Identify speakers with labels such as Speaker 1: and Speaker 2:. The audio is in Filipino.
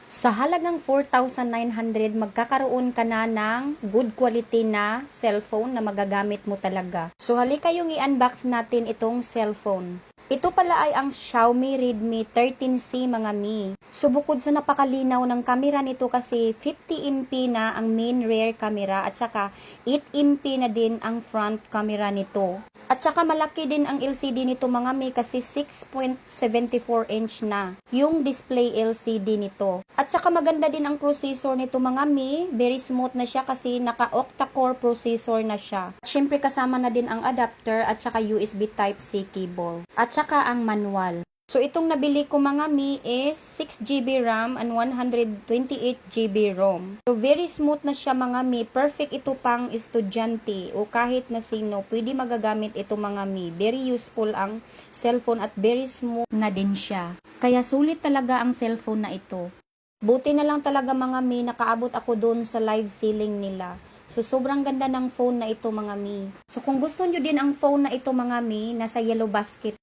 Speaker 1: Sa halagang 4,900, magkakaroon ka na ng good quality na cellphone na magagamit mo talaga. So halika yung i-unbox natin itong cellphone. Ito pala ay ang Xiaomi Redmi 13C mga mi. So bukod sa napakalinaw ng kamera nito kasi 50MP na ang main rear camera at saka 8MP na din ang front camera nito. At saka malaki din ang LCD nito mga mi kasi 6.74 inch na yung display LCD nito. At saka maganda din ang processor nito mga mi. Very smooth na siya kasi naka octa-core processor na siya. At syempre kasama na din ang adapter at saka USB Type-C cable. At saka ang manual. So itong nabili ko mga mi is 6GB RAM and 128GB ROM. So very smooth na siya mga mi. Perfect ito pang estudyante o kahit na sino. Pwede magagamit ito mga mi. Very useful ang cellphone at very smooth na din siya. Kaya sulit talaga ang cellphone na ito. Buti na lang talaga mga mi, nakaabot ako doon sa live selling nila. So, sobrang ganda ng phone na ito mga mi. So, kung gusto nyo din ang phone na ito mga mi, nasa yellow basket